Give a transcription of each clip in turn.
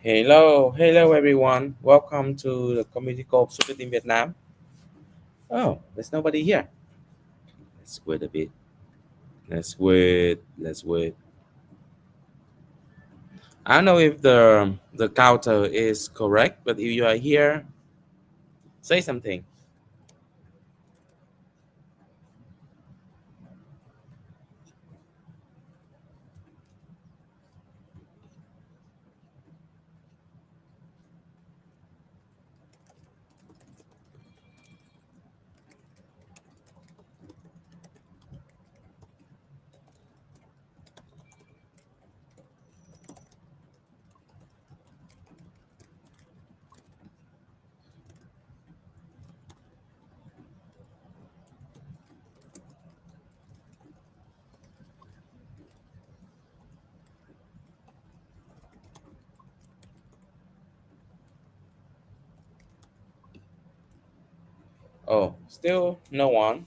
Hello everyone. Welcome to the community called Super Team Vietnam. Oh, there's nobody here. Let's wait a bit. Let's wait. I don't know if the counter is correct, but if you are here, say something. Oh, still no one.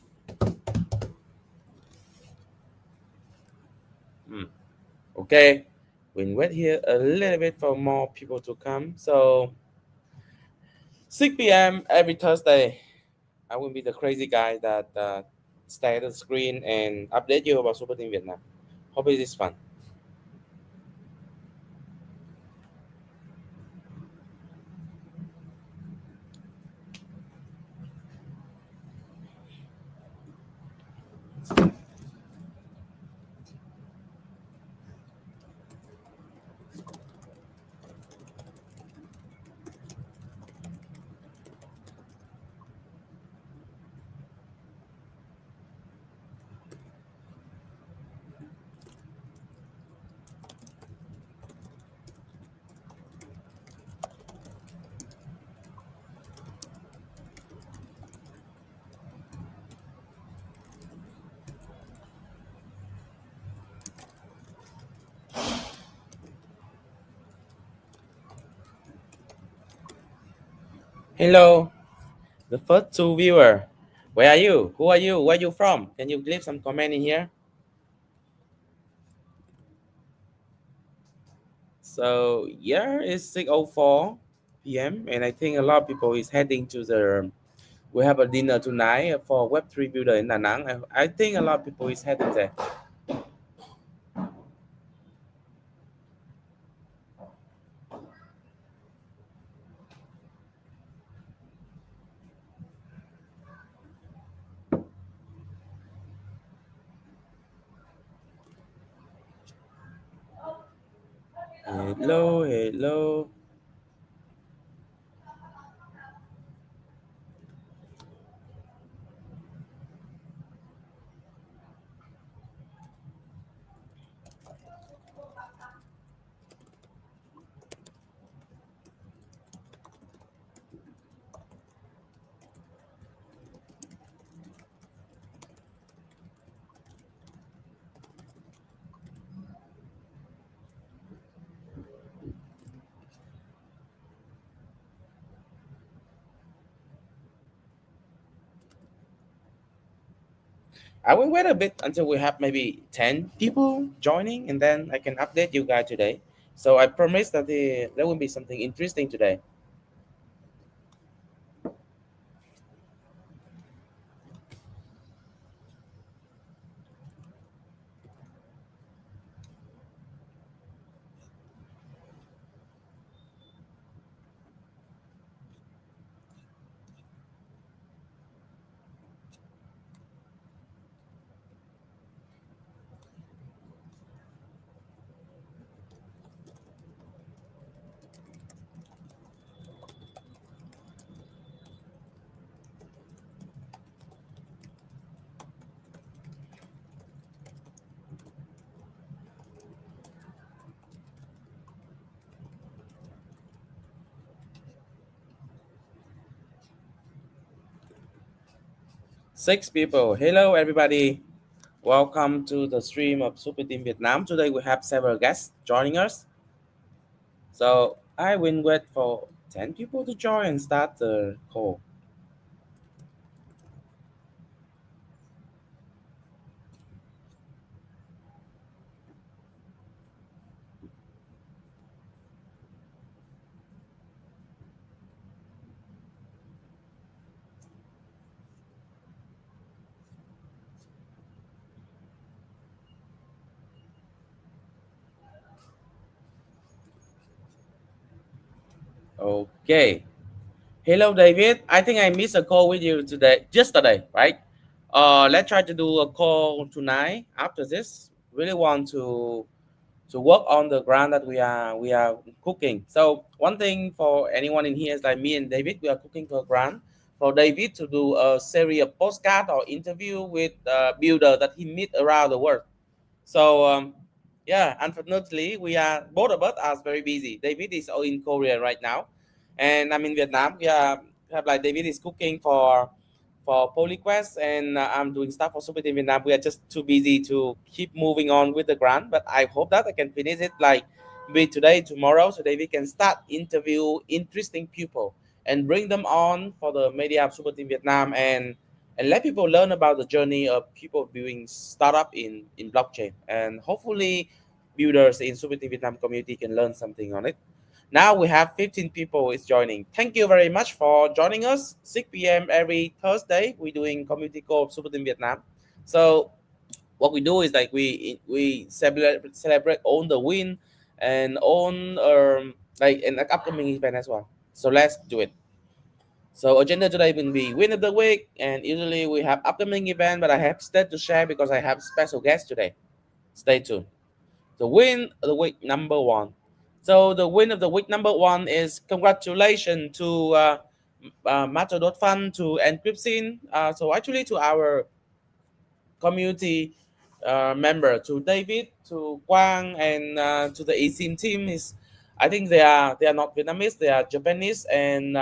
Hmm. Okay, we'll wait here a little bit for more people to come. So 6 p.m. every Thursday, I will be the crazy guy that stay at the screen and update you about Super Team Vietnam. Hope it is fun. Hello, the first two viewer. Where are you? Who are you? Where are you from? Can you leave some comment in here? So yeah, it's 6:04 p.m. and I think a lot of people is heading to the. We have a dinner tonight for Web3 builder in Da Nang. I think a lot of people is heading there. Hello. I will wait a bit until we have maybe 10 people joining and then I can update you guys today. So I promise that there will be something interesting today. Six people. Hello everybody. Welcome to the stream of Super Team Vietnam. Today we have several guests joining us. So I will wait for 10 people to join and start the call. Okay. Hello, David. I think I missed a call with you today, yesterday, right? Let's try to do a call tonight after this. Really want to work on the ground that we are cooking. So one thing for anyone in here is like me and David, we are cooking for a grant for David to do a series of postcard or interview with builder that he meet around the world. So yeah, unfortunately, we are both of us are very busy. David is all in Korea right now, and I'm in Vietnam. We are have like David is cooking for PolyQuest, and I'm doing stuff for Super Team Vietnam. We are just too busy to keep moving on with the grant, but I hope that I can finish it like maybe today, tomorrow, so David can start interview interesting people and bring them on for the media of Super Team Vietnam and let people learn about the journey of people building startup in blockchain, and hopefully builders in Super Team Vietnam community can learn something on it. Now we have 15 people is joining. Thank you very much for joining us. 6 p.m. every Thursday, we're doing community call of Super Team Vietnam. So what we do is like we celebrate on the win and on like an upcoming event as well. So let's do it. So agenda today will be win of the week, and usually we have upcoming event, but I have stuff to share because I have special guest today. Stay tuned. The win of the week number one. So the win of the week number one is congratulations to Matter.fun, to Encryption. So actually to our community member, to David, to Quang, and to the eSIM team. Is I think they are not Vietnamese, they are Japanese and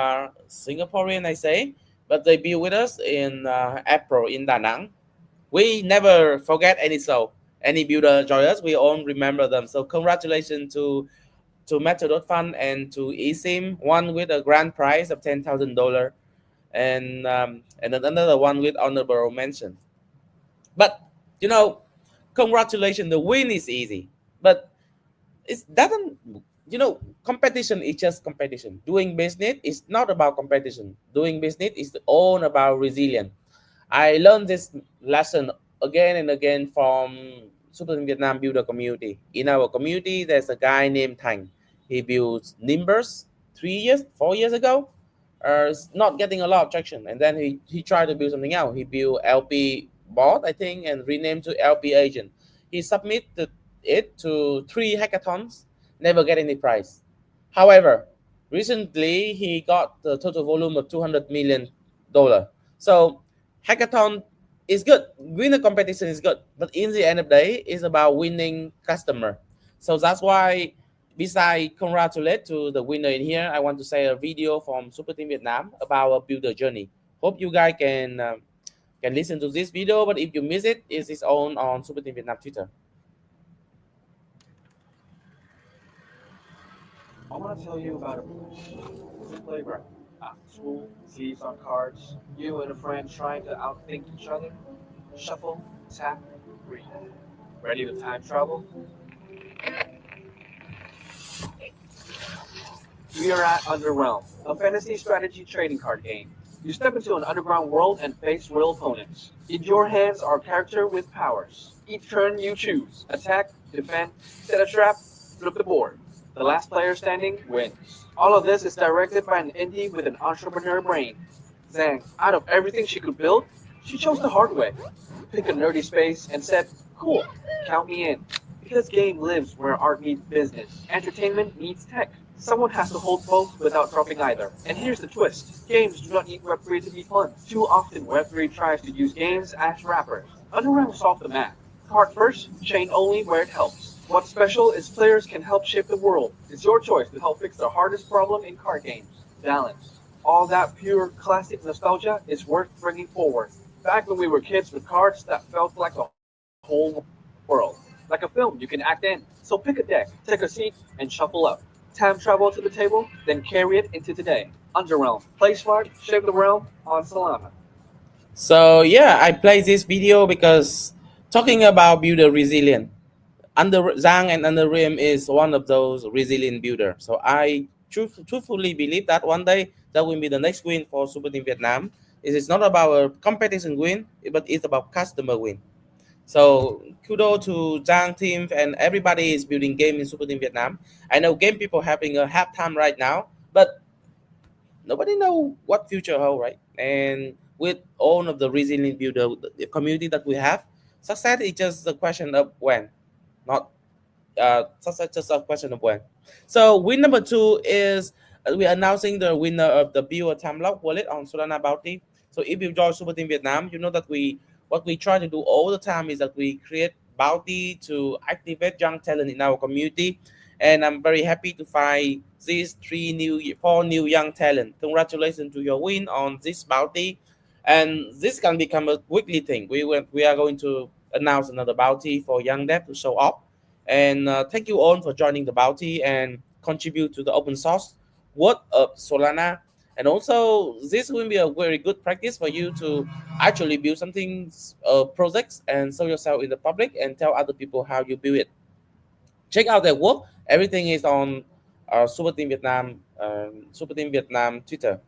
Singaporean, I say, but they be with us in April in Da Nang. We never forget any soul. Any builder join us, we all remember them. So congratulations to Method.Fund and to eSIM, one with a grand prize of $10,000, and then another one with honorable mention. But you know, congratulations, the win is easy, but it doesn't. Competition is just competition. Doing business is not about competition. Doing business is all about resilience. I learned this lesson again and again from Super Vietnam builder community. In our community, there's a guy named Thành. He built Nimbus 3 years, 4 years ago. It's not getting a lot of traction, and then he tried to build something else. He built LP bot, I think, and renamed to LP Agent. He submitted it to 3 hackathons, never get any prize. However, recently he got the total volume of $200 million. So hackathon is good. Winner competition is good, but in the end of the day, it's about winning customer. So that's why, besides congratulate to the winner in here, I want to say a video from Super Team Vietnam about a builder journey. Hope you guys can listen to this video, but if you miss it, it's its own on Super Team Vietnam Twitter. I want to tell you about a blues. It's a playground. After school, thieves on cards, you and a friend trying to outthink each other. Shuffle, tap, read. Ready to time travel? We are at Underrealm, a fantasy strategy trading card game. You step into an underground world and face real opponents. In your hands are characters with powers. Each turn you choose attack, defend, set a trap, flip the board. The last player standing wins. All of this is directed by an indie with an entrepreneur brain. Zhang, out of everything she could build, she chose the hard way. Pick a nerdy space and said, cool, count me in. Because game lives where art meets business, entertainment meets tech. Someone has to hold both without dropping either. And here's the twist. Games do not need Web3 to be fun. Too often Web3 tries to use games as wrappers. Underground solved the math. Card first, chain only where it helps. What's special is players can help shape the world. It's your choice to help fix the hardest problem in card games. Balance. All that pure classic nostalgia is worth bringing forward. Back when we were kids with cards that felt like a whole world. Like a film you can act in. So pick a deck, take a seat, and shuffle up. Time travel to the table, then carry it into today. Underrealm. Play smart, shape the realm on Solana. So yeah, I play this video because talking about builder resilient. Under Zhang and Under Rim is one of those resilient builder. So I truthfully believe that one day that will be the next win for Super Team Vietnam. It is not about a competition win, but it's about customer win. So kudos to Zhang team and everybody is building game in Super Team Vietnam. I know game people having a hard time right now, but nobody know what future hold, right? And with all of the resilient builder, the community that we have, success is just a question of when, not success just a question of when. So win number two is we're announcing the winner of the Build a Time Lock wallet on Solana Bounty. So if you join Super Team Vietnam, you know that what we try to do all the time is that we create bounty to activate young talent in our community. And I'm very happy to find these four new young talent. Congratulations to your win on this bounty. And this can become a weekly thing. We are going to announce another bounty for young dev to show up. And thank you all for joining the bounty and contribute to the open source world of Solana. And also, this will be a very good practice for you to actually build something, projects, and show yourself in the public and tell other people how you build it. Check out their work. Everything is on Super Team Vietnam Twitter.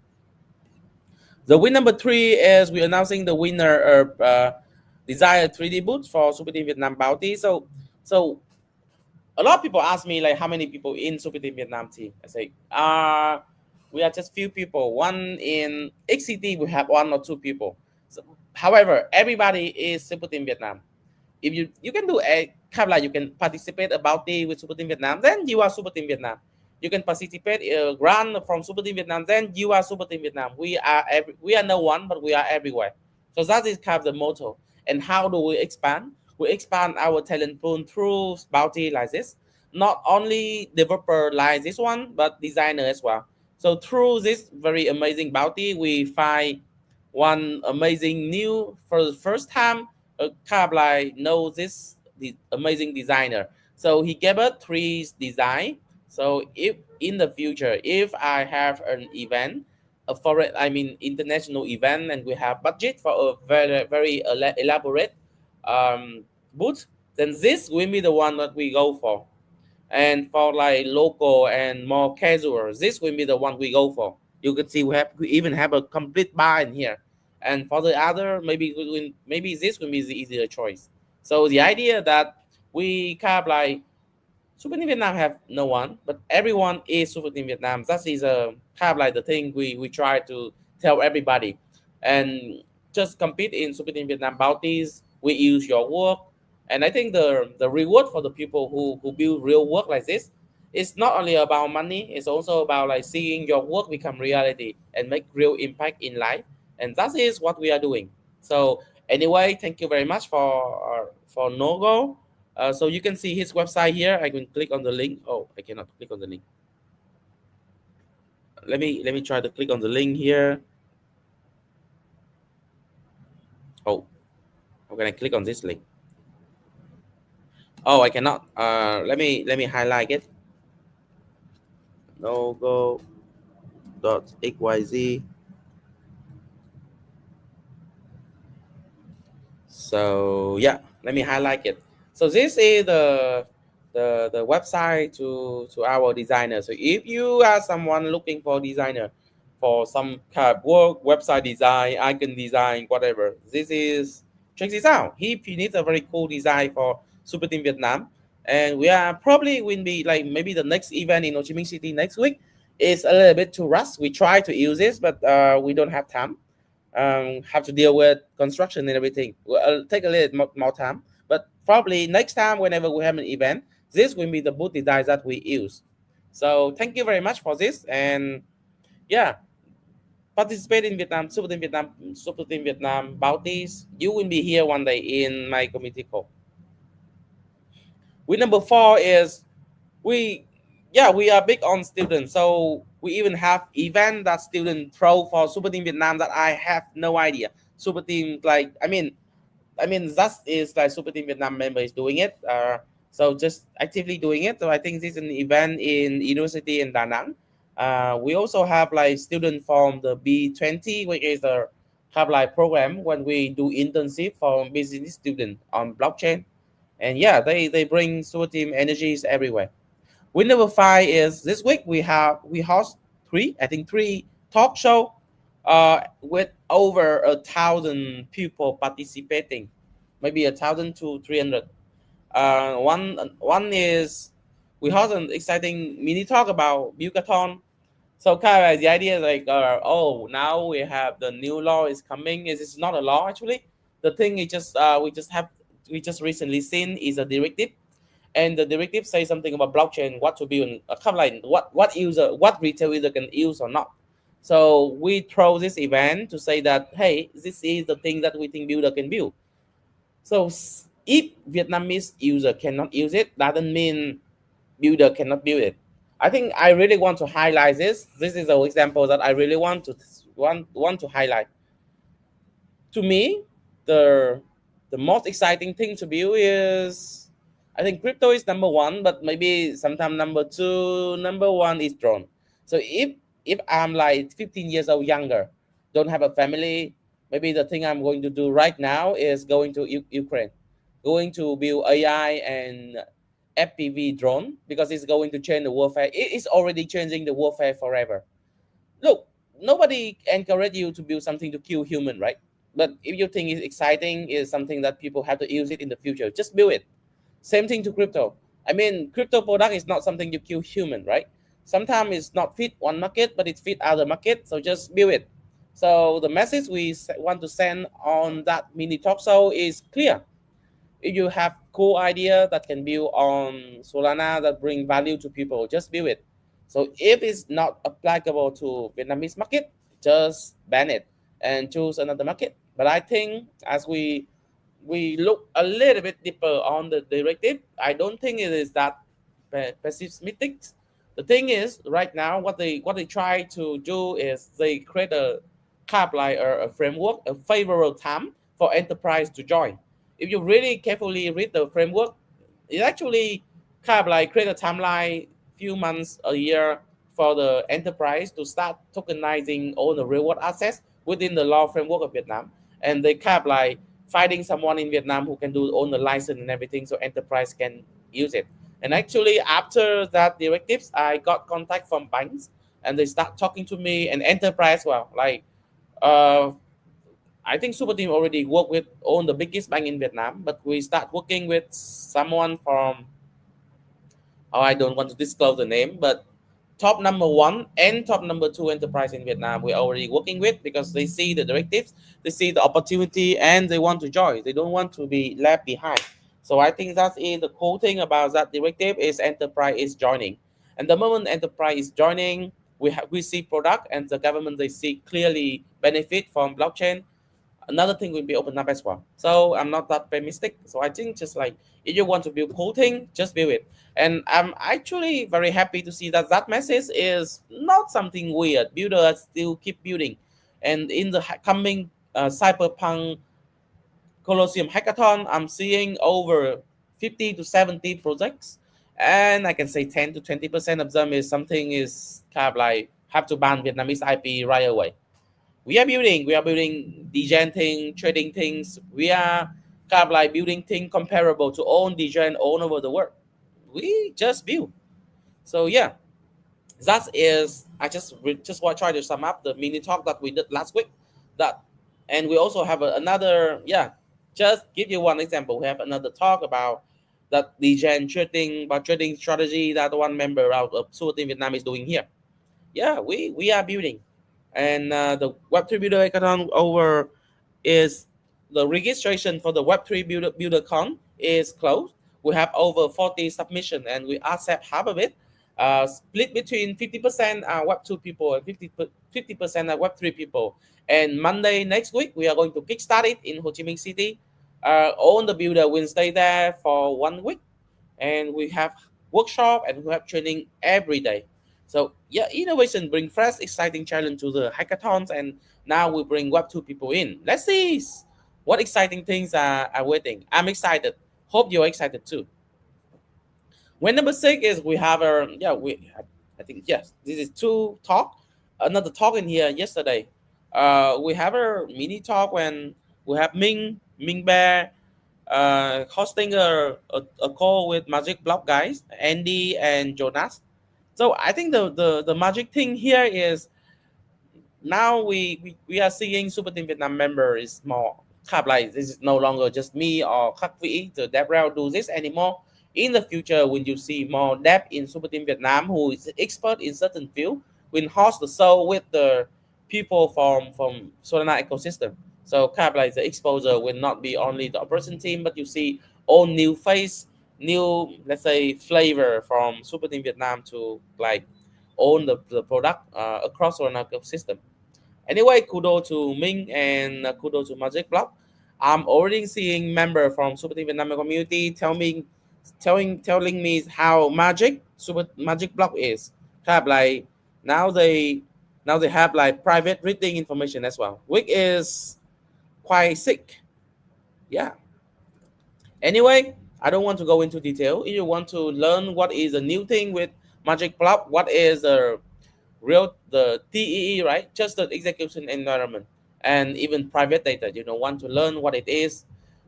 The win number three is we're announcing the winner of Desire 3D booth for Super Team Vietnam Bounty. So a lot of people ask me like how many people in Super Team Vietnam team. I say, we are just few people. One in XCT, we have one or two people. So, however, everybody is Super Team Vietnam. If you can do a kind of like you can participate about the with Super Team Vietnam, then you are Super Team Vietnam. You can participate a grant from Super Team Vietnam, then you are Super Team Vietnam. We are no one, but we are everywhere. So that is kind of the motto. And how do we expand? We expand our talent pool through bounty like this. Not only developer like this one, but designer as well. So through this very amazing bounty, we find one amazing new for the first time kind of like know this the amazing designer. So he gave us three design. So if in the future, if I have an event, a foreign, I mean international event, and we have budget for a very elaborate booth, then this will be the one that we go for. And for like local and more casual, this will be the one we go for. You can see we even have a complete bar in here. And for the other, maybe this will be the easier choice. So the idea that we kind of like Super Team Vietnam have no one, but everyone is Super Team Vietnam. That is a kind of like the thing we try to tell everybody, and just compete in Super Team Vietnam bounties. We use your work, and I think the reward for the people who build real work like this is not only about money. It's also about like seeing your work become reality and make real impact in life, and that is what we are doing. So anyway, thank you very much for Nogo. So you can see his website here. I can click on the link. Oh, I cannot click on the link. Let me try to click on the link here. Oh, how can I click on this link? Oh, I cannot. Let me highlight it. Nogo dot xyz. So yeah, let me highlight it. So this is the website to our designer. So if you are someone looking for designer for some kind of work, website design, icon design, whatever, this is check this out. He needs a very cool design for Super Team Vietnam, and we are probably will be like maybe the next event in Ho Chi Minh City next week. It's a little bit too rush. We try to use this, but we don't have time. Have to deal with construction and everything. Will take a little more time, but probably next time whenever we have an event, this will be the booth design that we use. So thank you very much for this, and yeah, participate in Vietnam, Super Team Vietnam bounties. You will be here one day in my community call. With number four is we yeah, we are big on students, so we even have event that student throw for Super Team Vietnam that I have no idea. Super Team, like I mean that is like Super Team Vietnam member is doing it, so just actively doing it. So I think this is an event in university in Da Nang. We also have like student from the B20, which is a have like program when we do internship for business student on blockchain. And yeah, they bring Super Team energies everywhere. Win number five is this week we host three talk show with over 1,000 people participating, maybe 1,000 to 300. One is we host an exciting mini talk about Bucathon. So kind of the idea is like, oh, now we have the new law is coming. It's not a law actually. The thing is just we just recently seen is a directive, and the directive says something about blockchain, what to build, kind of like what retail user can use or not. So we throw this event to say that hey, this is the thing that we think builder can build. So if Vietnamese user cannot use it, doesn't mean builder cannot build it. I think I really want to highlight this. This is an example that I really want to highlight. To me, the most exciting thing to build is, I think crypto is number one, but maybe sometime number two, number one is drone. So if I'm like 15 years old younger, don't have a family, maybe the thing I'm going to do right now is going to Ukraine, going to build AI and FPV drone because it's going to change the warfare. It is already changing the warfare forever. Look, nobody encourage you to build something to kill human, right? But if you think it's exciting, is something that people have to use it in the future, just build it. Same thing to crypto. I mean, crypto product is not something you kill human, right? Sometimes it's not fit one market, but it fit other market. So just build it. So the message we want to send on that mini talk show is clear. If you have cool idea that can build on Solana that bring value to people, just build it. So if it's not applicable to Vietnamese market, just ban it and choose another market. But I think as we look a little bit deeper on the directive, I don't think it is that pessimistic. The thing is, right now, what they try to do is they create a cap like a framework, a favorable time for enterprise to join. If you really carefully read the framework, it actually kind of like create a timeline, few months, a year for the enterprise to start tokenizing all the reward assets within the law framework of Vietnam, and they kind of like finding someone in Vietnam who can do all the license and everything, so enterprise can use it. And actually, after that directives, I got contact from banks, and they start talking to me and enterprise. Well, like uh, I think Super Team already work with all the biggest bank in Vietnam, but we start working with someone from, oh, I don't want to disclose the name, but top number one and top number two enterprise in Vietnam we're already working with because they see the directives, they see the opportunity, and they want to join. They don't want to be left behind. So I think that is the cool thing about that directive is enterprise is joining, and the moment enterprise is joining, we see product and the government they see clearly benefit from blockchain. Another thing will be open up as well. So I'm not that pessimistic. So I think just like if you want to build cool thing, just build it. And I'm actually very happy to see that that message is not something weird. Builders still keep building, and in the coming Cyberpunk Colosseum Hackathon, I'm seeing over 50 to 70 projects, and I can say 10 to 20% of them is something is kind of like have to ban Vietnamese IP right away. We are building degen thing, trading things. We are kind of like building things comparable to all degen all over the world. We just build. So yeah, that is I just want to try to sum up the mini talk that we did last week. That, and we also have another, yeah, just give you one example. We have another talk about that degen trading, about trading strategy that one member out of Suat in Vietnam is doing here. Yeah, we are building, and the Web3 Builder Hackathon over is the registration for the Web3 BuilderCon is closed. We have over 40 submission, and we accept half of it. Split between 50% are Web2 people and 50% are Web3 people. And Monday next week, we are going to kickstart it in Ho Chi Minh City. All the builder will stay there for 1 week, and we have workshop and we have training every day. So yeah, innovation bring fresh, exciting challenge to the hackathons, and now we bring Web2 people in. Let's see what exciting things are waiting. I'm excited. Hope you're excited too. When number six is we have our, yeah, I think yes, this is two talk. Another talk in here yesterday. We have a mini talk when we have Ming Bear hosting a call with Magic Block guys, Andy and Jonas. So I think the magic thing here is now we are seeing Super Team Vietnam member is more kind like this is no longer just me or Khắc Vĩ, the Debrel do this anymore. In the future, when you see more depth in Super Team Vietnam who is expert in certain field, will host the show with the people from Solana ecosystem. So kind of like the exposure will not be only the operation team, but you see all new face, new, let's say, flavor from Super Team Vietnam to like own the product across Solana ecosystem. Anyway, kudos to Ming and kudos to Magic Block. I'm already seeing member from Super Team Vietnam community telling me how Super Magic Block is. Have like now they now they have like private reading information as well, which is quite sick. Yeah. Anyway, I don't want to go into detail. If you want to learn what is a new thing with Magic Block, what is the TEE, right? Just the execution environment and even private data. Want to learn what it is,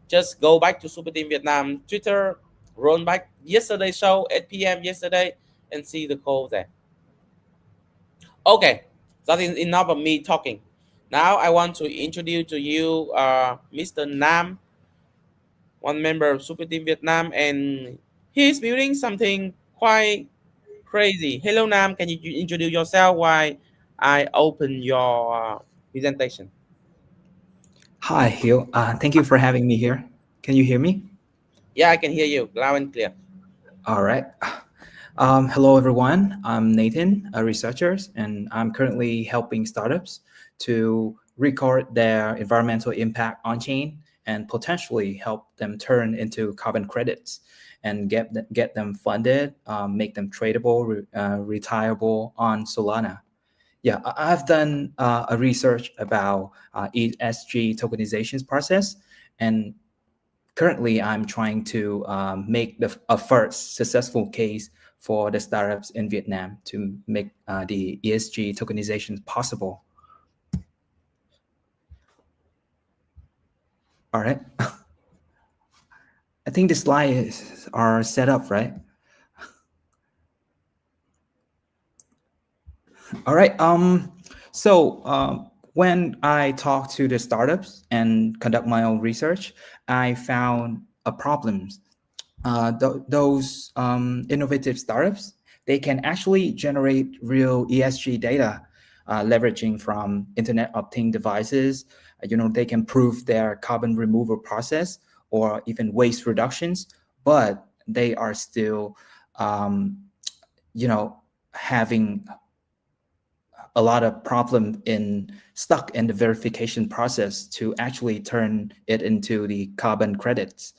just go back to Super Team Vietnam Twitter, run back yesterday's show, 8 p.m. yesterday, and see the code there. Okay, that is enough of me talking. Now I want to introduce to you Mr. Nam, one member of Super Team Vietnam, and he's building something quite crazy. Hello, Nam. Can you introduce yourself while I open your presentation? Hi, Hill. Thank you for having me here. Can you hear me? Yeah, I can hear you loud and clear. All right. Hello, everyone. I'm Nathan, a researcher, and I'm currently helping startups to record their environmental impact on chain and potentially help them turn into carbon credits and get them funded, make them tradable, retireable on Solana. Yeah, I've done a research about ESG tokenizations process, and currently I'm trying to make a first successful case for the startups in Vietnam to make the ESG tokenization possible. All right. I think the slides are set up, right? All right. When I talk to the startups and conduct my own research, I found a problem. Those innovative startups, they can actually generate real ESG data, leveraging from Internet of Things devices. They can prove their carbon removal process or even waste reductions, but they are still, having a lot of problem stuck in the verification process to actually turn it into the carbon credits.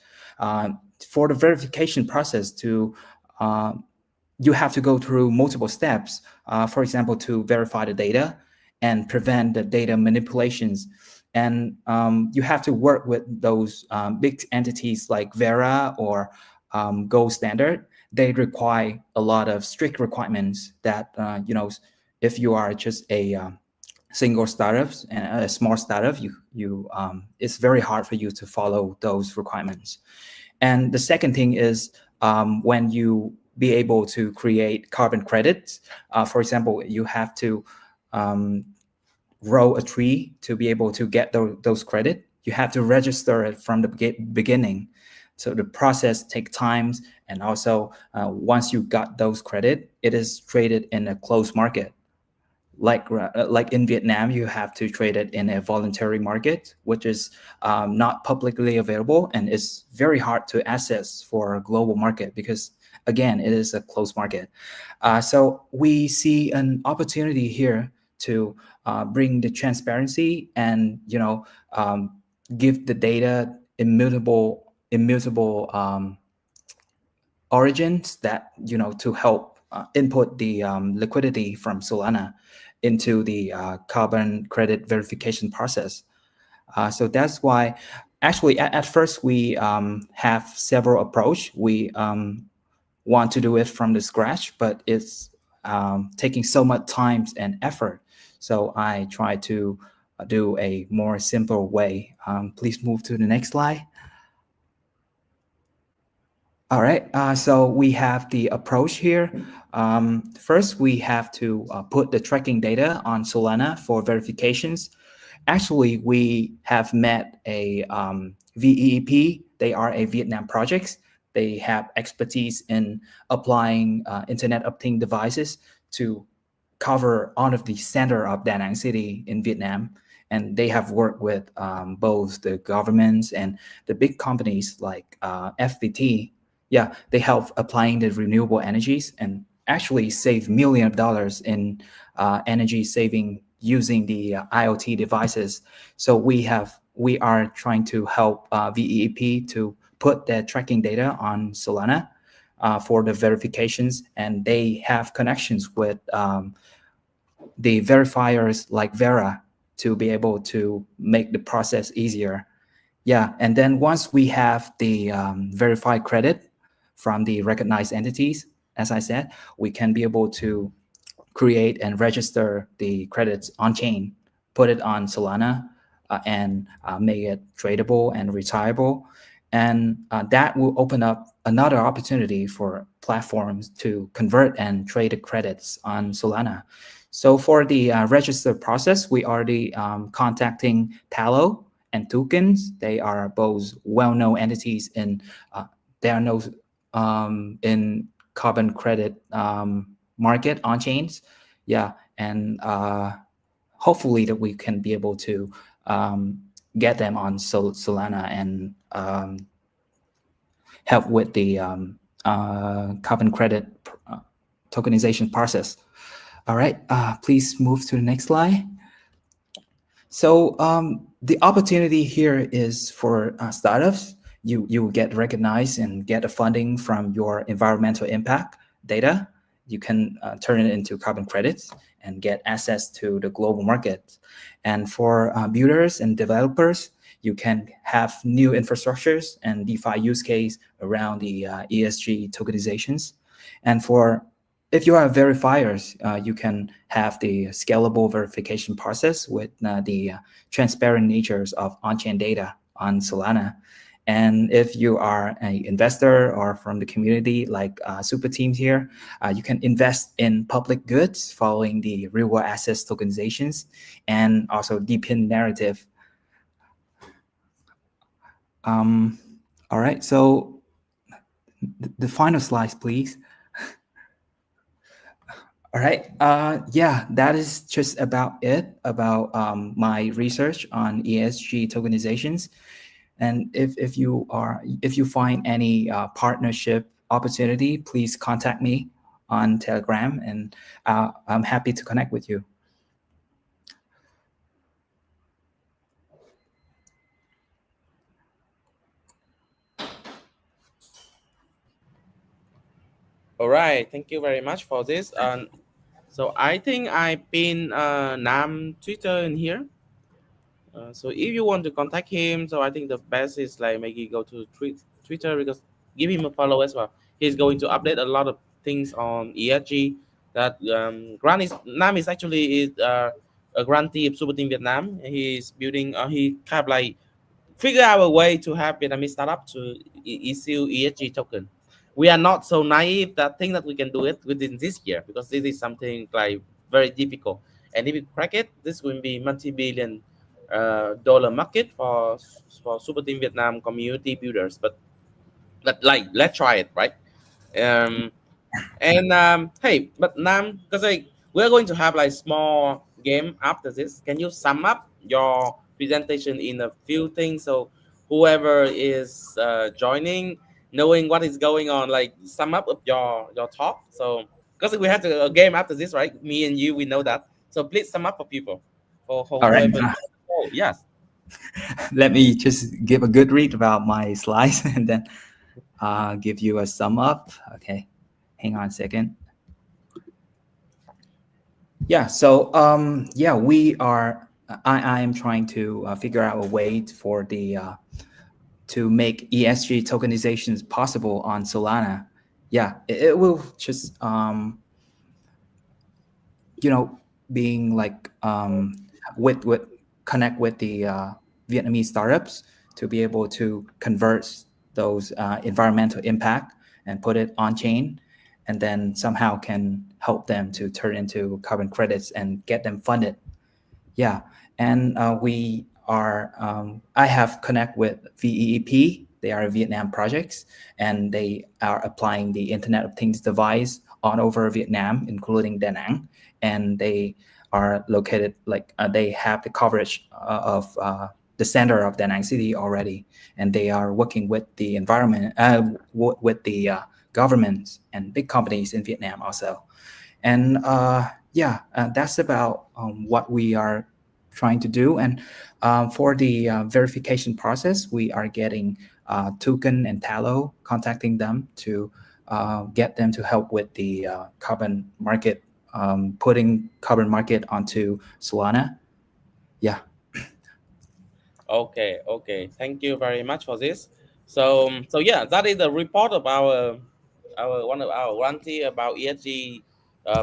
For the verification process you have to go through multiple steps, for example, to verify the data and prevent the data manipulations. And you have to work with those big entities like Vera or Gold Standard. They require a lot of strict requirements that, if you are just a single startup and a small startup, it's very hard for you to follow those requirements. And the second thing is when you be able to create carbon credits, for example, you have to grow a tree to be able to get those credit. You have to register it from the beginning. So the process takes time. And also once you got those credit, it is traded in a closed market. Like in Vietnam, you have to trade it in a voluntary market, which is not publicly available, and it's very hard to access for a global market because, again, it is a closed market. So we see an opportunity here to bring the transparency and give the data immutable origins that to help input the liquidity from Solana into the carbon credit verification process. So that's why, actually, at first we have several approach. We want to do it from the scratch, but it's taking so much time and effort. So I try to do a more simple way. Please move to the next slide. All right, so we have the approach here. First, we have to put the tracking data on Solana for verifications. Actually, we have met a VEEP. They are a Vietnam project. They have expertise in applying Internet of Things devices to cover all of the center of Da Nang City in Vietnam. And they have worked with both the governments and the big companies like FPT. Yeah, they help applying the renewable energies and actually save millions of dollars in energy saving using the IoT devices. So we are trying to help VEEP to put their tracking data on Solana for the verifications, and they have connections with the verifiers like Vera to be able to make the process easier. Yeah, and then once we have the verified credit from the recognized entities, as I said, we can be able to create and register the credits on chain, put it on Solana, and make it tradable and retirable. And that will open up another opportunity for platforms to convert and trade the credits on Solana. So for the register process, we already contacting Talo and Tokens. They are both well-known entities in they are no in carbon credit market on chains. Yeah, and hopefully that we can be able to get them on Solana and help with the carbon credit tokenization process. All right, please move to the next slide. So the opportunity here is for startups. You get recognized and get a funding from your environmental impact data. You can turn it into carbon credits and get access to the global market. And for builders and developers, you can have new infrastructures and DeFi use case around the ESG tokenizations. And for if you are verifiers, you can have the scalable verification process with the transparent natures of on-chain data on Solana. And if you are an investor or from the community like Super Teams here, you can invest in public goods following the real-world assets tokenizations and also deepen narrative. All right, so the final slides, please. All right. Yeah, that is just about it about my research on ESG tokenizations. And if you find any partnership opportunity, please contact me on Telegram, and I'm happy to connect with you. All right, thank you very much for this. So I think I pin Nam Twitter in here. So if you want to contact him, so I think the best is like maybe go to Twitter, because give him a follow as well. He's going to update a lot of things on ESG. That Grant is Nam is actually is a grantee of Super Team Vietnam. He's building. He kind of like figure out a way to have Vietnamese startup to issue ESG token. We are not so naive that think that we can do it within this year, because this is something like very difficult. And if we crack it, this will be multi-billion dollar market for Super Team Vietnam community builders. But like let's try it, right? Um, and hey, but Nam, because like we're going to have like small game after this. Can you sum up your presentation in a few things, so whoever is joining, knowing what is going on, like sum up of your talk. So because we have a game after this, right? Me and you, we know that. So please sum up for people, for All right. whoever. Oh yes. Let me just give a good read about my slides and then give you a sum up. Okay, hang on a second. Yeah, so yeah, we are. I am trying to figure out a way for the to make ESG tokenizations possible on Solana. Yeah, it will just being like with connect with the Vietnamese startups to be able to convert those environmental impact and put it on chain, and then somehow can help them to turn into carbon credits and get them funded. Yeah, and we are. I have connect with VEEP. They are Vietnam projects, and they are applying the Internet of Things device all over Vietnam, including Da Nang, and they are located like they have the coverage of the center of Da Nang City already, and they are working with the environment, with the governments and big companies in Vietnam also. And that's about what we are trying to do. And for the verification process, we are getting Toucan and Tallow, contacting them to get them to help with the carbon market, putting carbon market onto Solana. Yeah. Okay, okay. Thank you very much for this. So yeah, that is the report of our one of our grantee about ESG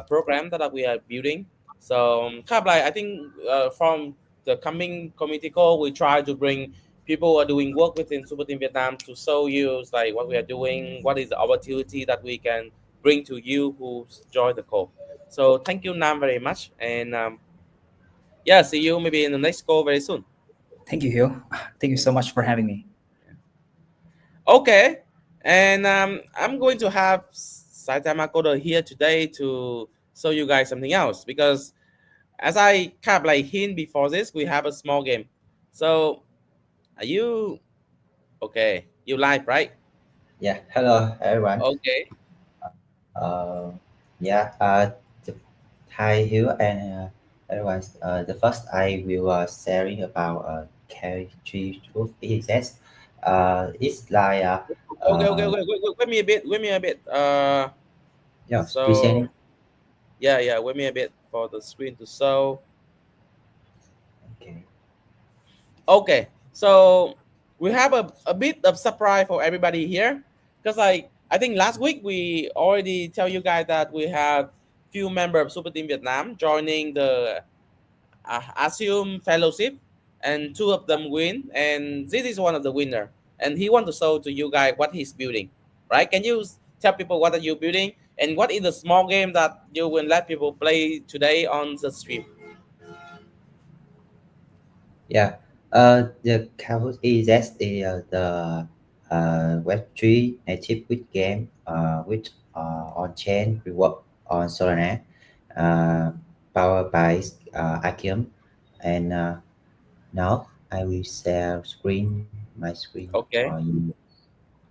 program that we are building. So kind of like I think from the coming community call, we try to bring people who are doing work within Super Team Vietnam to show you like what we are doing, what is the opportunity that we can bring to you who join the call. So thank you, Nam, very much, and yeah, see you maybe in the next call very soon. Thank you, Hill. Thank you so much for having me. Okay, and I'm going to have Saitama Kodo here today to show you guys something else because as I kind of like hint before this, we have a small game. So are you okay? You live, right? Yeah, hello everyone. Okay, Uh, yeah, the, hi Hiếu and everyone. The first I will sharing about K3 Truth EXS. It's like Wait me a bit. Wait me a bit. yeah, So presenting. yeah. Wait me a bit for the screen to show. Okay. Okay, so we have a bit of surprise for everybody here because I think last week we already tell you guys that we have few members of Super Team Vietnam joining the Assume Fellowship, and two of them win, and this is one of the winner, and he want to show to you guys what he's building, right? Can you tell people what are you building and what is the small game that you will let people play today on the stream? Yeah. The Kahoot EXS is the Web3 native quiz game which on-chain reward on Solana, uh, powered by Archeum, and now I will share my screen for Okay, you.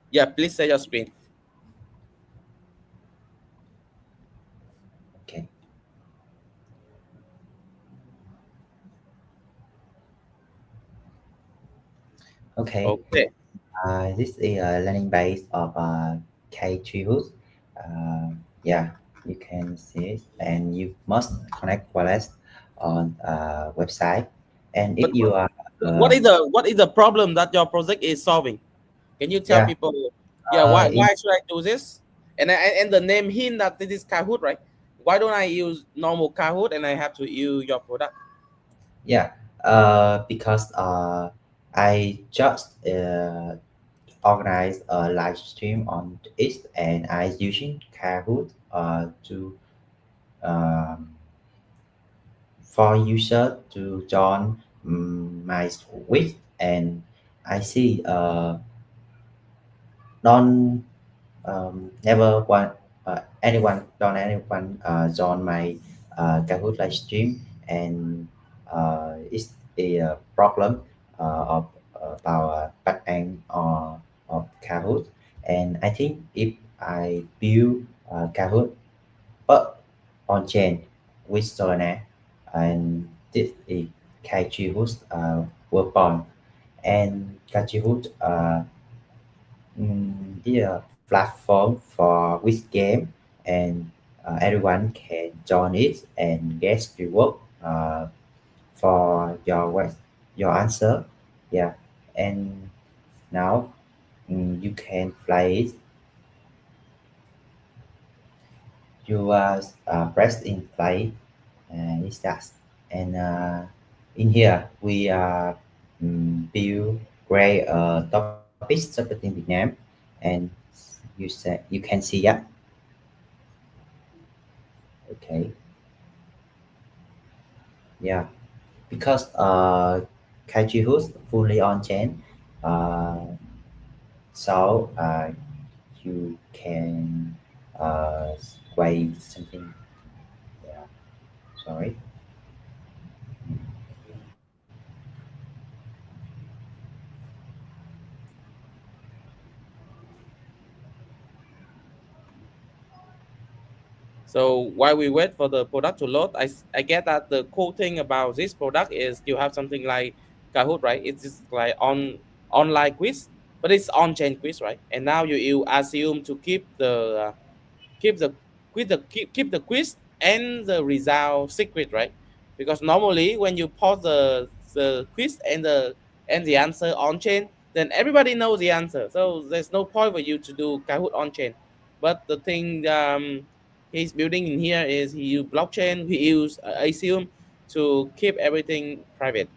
yeah, please share your screen. Okay. Okay. Okay. This is a learning base of K-Tribute. Yeah, you can see it, and you must connect wireless on website. And But if you are, what what is the problem that your project is solving? Can you tell yeah, people? Yeah, in why should I do this? And the name hint that this is Kahoot, right? Why don't I use normal Kahoot and I have to use your product? yeah, because I just organize a live stream on it, and I using Kahoot to um, for user to join my week, and I see don't never want anyone join my Kahoot live stream, and it's a problem of our back end or of Kahoot. And I think if I build Kahoot but on chain with Solana, and this is Kahoot work on, and Kahoot is a platform for which game, and everyone can join it and get reward for your answer. Yeah, and now you can play it. You press in play, and it starts. And in here we build great topics supporting Vietnam, and you can see, yeah. Okay. Yeah, because Kaiji Hood fully on chain, uh, so you can uh, quite something. Yeah, sorry. So while we wait for the product to load, I get that the cool thing about this product is you have something like Kahoot, right? It's just like online quiz, but it's on-chain quiz, right? And now you assume to keep the keep the quiz and the result secret, right? Because normally when you post the quiz and the answer on chain, then everybody knows the answer. So there's no point for you to do Kahoot on chain. But the thing he's building in here is he use blockchain, he use Ethereum to keep everything private.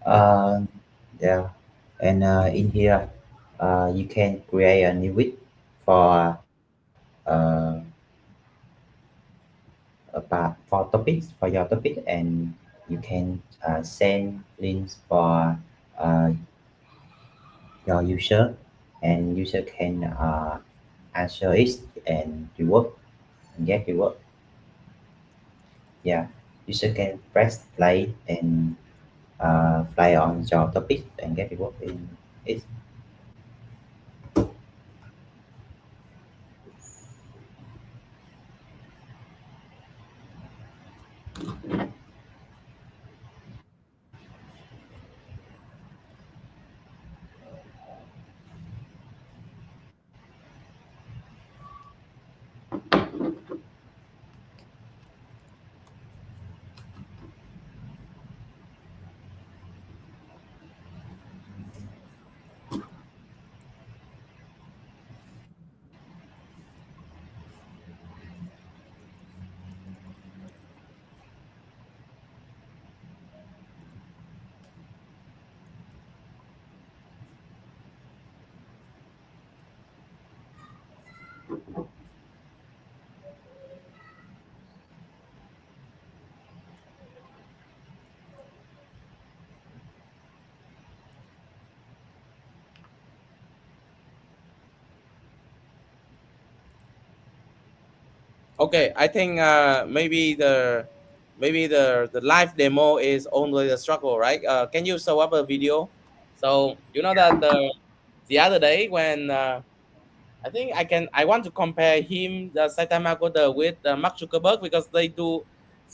Uh, yeah, and in here, you can create a new week for for topics for your topic, and you can send links for uh, your user, and user can answer it and reward and get reward. Yeah, user can press play and fly on your topic and get reward in it. Okay, I think maybe the live demo is only the struggle, right? Can you show up a video? So you know that the other day when I think I want to compare him the Saitama Koda with Mark Zuckerberg because they do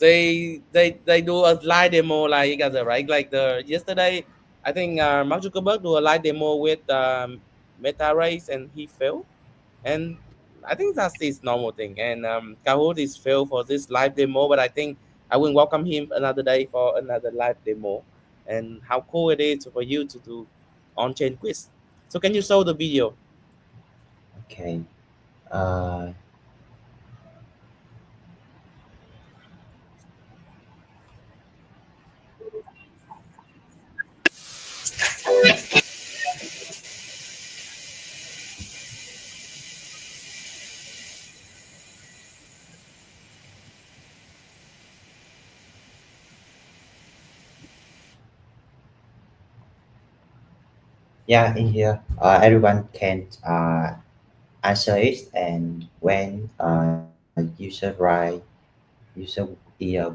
a live demo like each other, right? Like the yesterday, I think Mark Zuckerberg do a live demo with Meta Race and he failed, and I think that's his normal thing. And Kahoot is failed for this live demo, but I think I will welcome him another day for another live demo. And how cool it is for you to do on-chain quiz. So can you show the video? Okay. Uh, yeah, in here, everyone can answer it, and when user right, user be a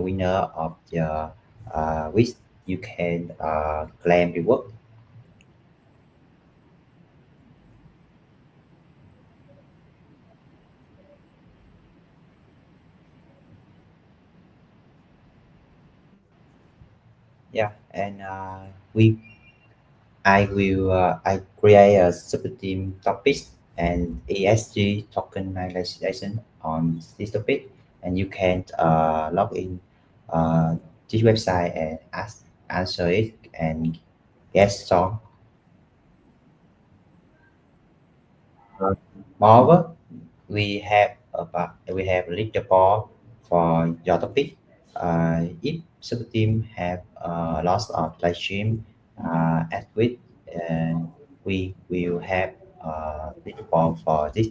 winner of the quiz, you can claim reward. Yeah, and we I create a subteam topics and ESG tokenization on this topic, and you can log in uh, this website and answer it and Yes, song. Moreover, we have leaderboard for your topic. If super team have lots of live stream at which we will have leaderboard for this.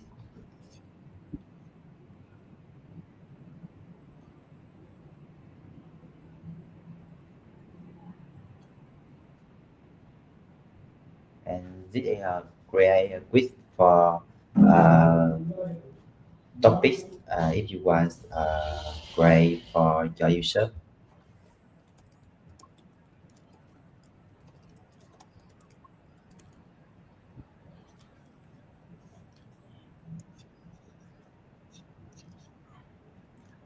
And this is create a quiz for uh, topics if you want create for your user.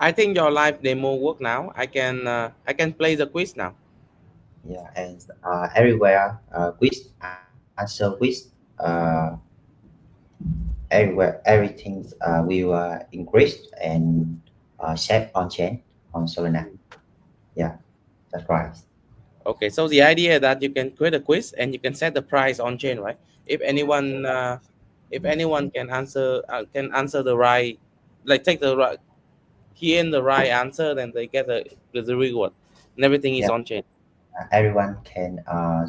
I think your live demo work now. I can play the quiz now. Yeah, and everywhere quiz answer quiz uh, everywhere everything will increase and set on chain on Solana. Yeah, that's right. Okay, so the idea that you can create a quiz and you can set the price on chain, right? If anyone can answer the right, like take the right key in the right answer, then they get the reward, and everything is Yeah, on chain. everyone can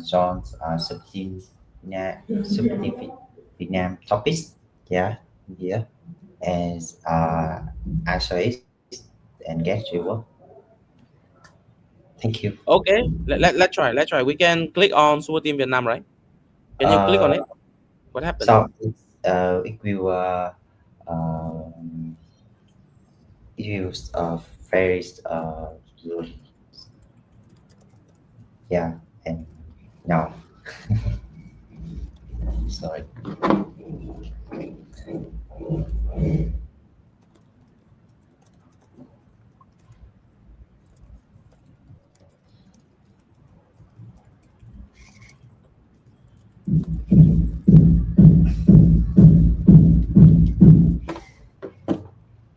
join Subteam Vietnam topics. Yeah, yeah, and answer it and get reward. Thank you. Okay, let's try. Let's try. We can click on Super Team Vietnam, right? Can you click on Uh, it? What happened? so it will um, use very good. Yeah, and no, sorry.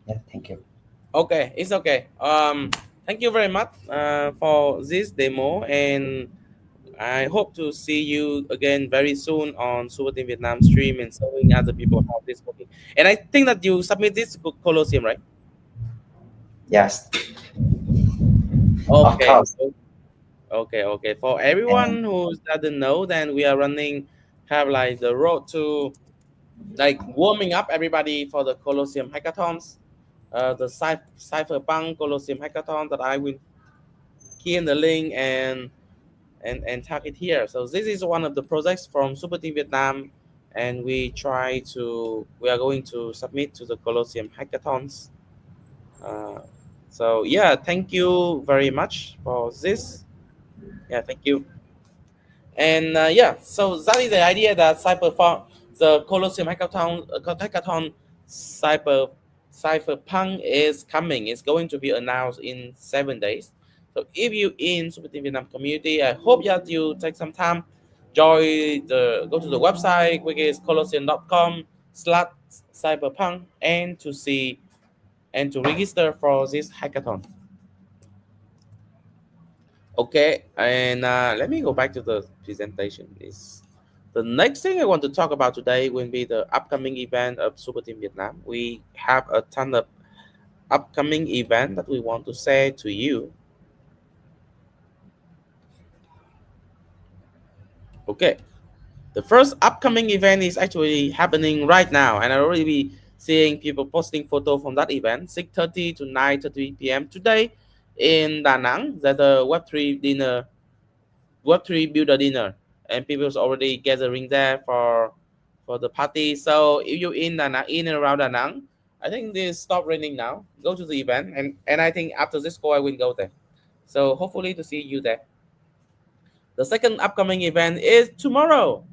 Yeah, thank you. Okay, it's okay. Thank you very much for this demo, and I hope to see you again very soon on Super Team Vietnam stream and showing other people how this working. And I think that you submit this to Colosseum, right? Yes, of Okay. course. Okay. For And everyone who doesn't know, then we are running have like the road to like warming up everybody for the Colosseum hackathons, the Cypherpunk Colosseum hackathon that I will key in the link and tag it here. So this is one of the projects from Super Team Vietnam, and we are going to submit to the Colosseum hackathons. Uh, so yeah, thank you very much for this. Yeah, thank you. And yeah, so that is the idea that the Colosseum hackathon cyber cypherpunk is coming. It's going to be announced in 7 days. So if you in Super Team Vietnam community, I hope that you take some time, go to the website, which is colosseum.com/cyberpunk, and to see and to register for this hackathon. Okay, and let me go back to the presentation. Is the next thing I want to talk about today will be the upcoming event of Super Team Vietnam. We have a ton of upcoming event that we want to say to you. Okay, the first upcoming event is actually happening right now, and I already be seeing people posting photo from that event, 6:30 to 9:30 p.m. today in Da Nang. There's a Web3 builder dinner, and people's already gathering there for the party. So if you in Da Nang, in and around Da Nang, I think this stop raining now. Go to the event, and I think after this call I will go there. So hopefully to see you there. The second upcoming event is tomorrow.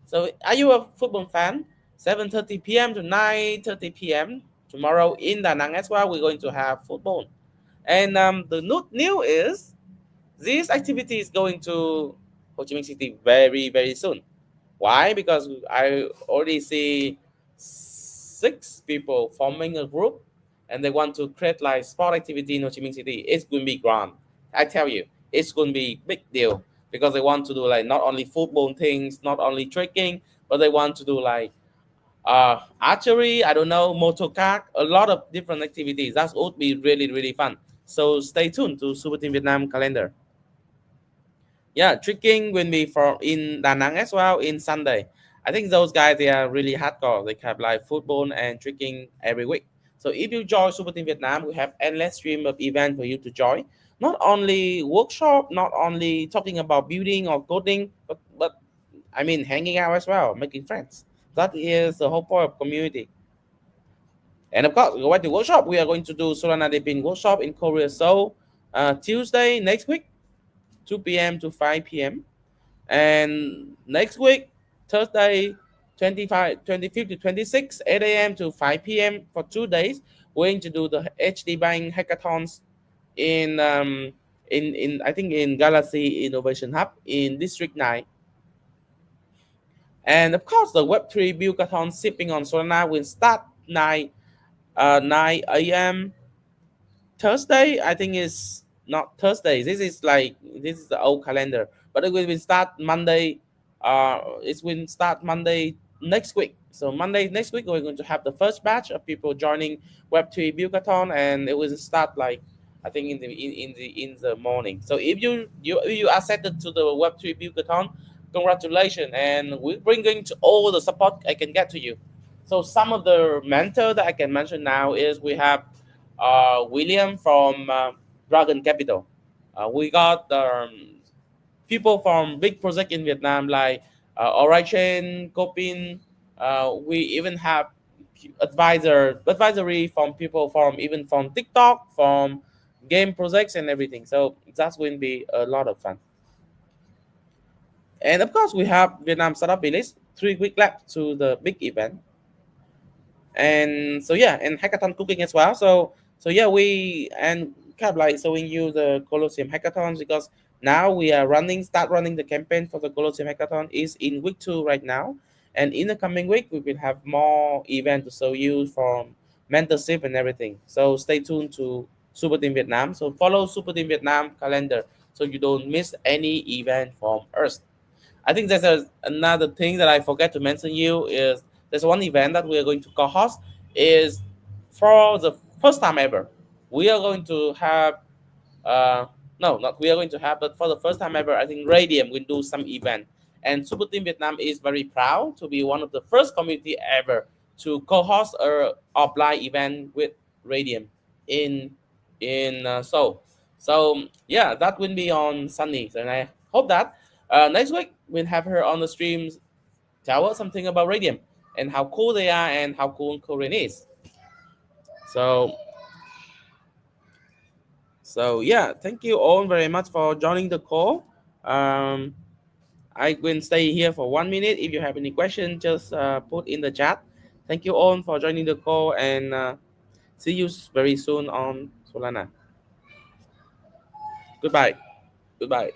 So are you a football fan? 7:30 p.m. to 9:30 p.m. tomorrow in Da Nang as well. We're going to have football, and the new is this activity is going to Ho Chi Minh City very soon. Why? Because I already see 6 people forming a group and they want to create like sport activity in Ho Chi Minh City. It's going to be grand. I tell you, it's going to be big deal. because they want to do like not only football things, not only tricking, but they want to do like archery, I don't know, motor kart, a lot of different activities. That would be really, really fun. So stay tuned to Super Team Vietnam calendar. Yeah, tricking will be for in Da Nang as well in Sunday. I think those guys, they are really hardcore. They have like football and tricking every week. So if you join Super Team Vietnam, we have endless stream of event for you to join. Not only workshop, not only talking about building or coding, but I mean hanging out as well, making friends. That is the whole point of community. And of course, go back to workshop. We are going to do Solana Deepin workshop in Korea. So Tuesday next week, 2 p.m. to 5 p.m. And next week, Thursday, 25th to 26th, 8 a.m. to 5 p.m. for 2 days. We're going to do the HD Bank hackathons in I think in Galaxy Innovation Hub in District 9. And of course, the Web3 Buildathon sipping on Solana will start 9 a.m. Thursday. I think is not Thursday. This is the old calendar, but it will start Monday. It will start Monday next week. So Monday next week we're going to have the first batch of people joining Web3 Buildathon, and it will start like I think in the morning. So if you are accepted to the Web3 Buildathon, congratulations, and we're bringing to all the support I can get to you. So some of the mentor that I can mention now is we have William from Dragon Capital. We got people from big project in Vietnam like Orachain, Copin. We even have advisory from people from even from TikTok, from game projects and everything. So that's going to be a lot of fun. And of course, we have Vietnam Startup Village 3 week left to the big event. And so yeah, and hackathon cooking as well. So yeah, we and kind of like showing you the Colosseum hackathons because now we are start running the campaign for the Colosseum hackathon is in week 2 right now, and in the coming week we will have more event to show you from mentorship and everything. So stay tuned to Super Team Vietnam. So follow Super Team Vietnam calendar so you don't miss any event from us. I think there's another thing that I forgot to mention you is there's one event that we are going to co-host is for the first time ever. We are going to have no, not we are going to have, but for the first time ever, I think Radium will do some event. And Super Team Vietnam is very proud to be one of the first community ever to co-host a offline event with Radium in Seoul. So yeah, that will be on Sunday, and I hope that next week we'll have her on the streams tell us something about Radium and how cool they are and how cool Korean is. So yeah, thank you all very much for joining the call. I will stay here for 1 minute. If you have any questions, just put in the chat. Thank you all for joining the call, and see you very soon on Solana. Goodbye. Goodbye.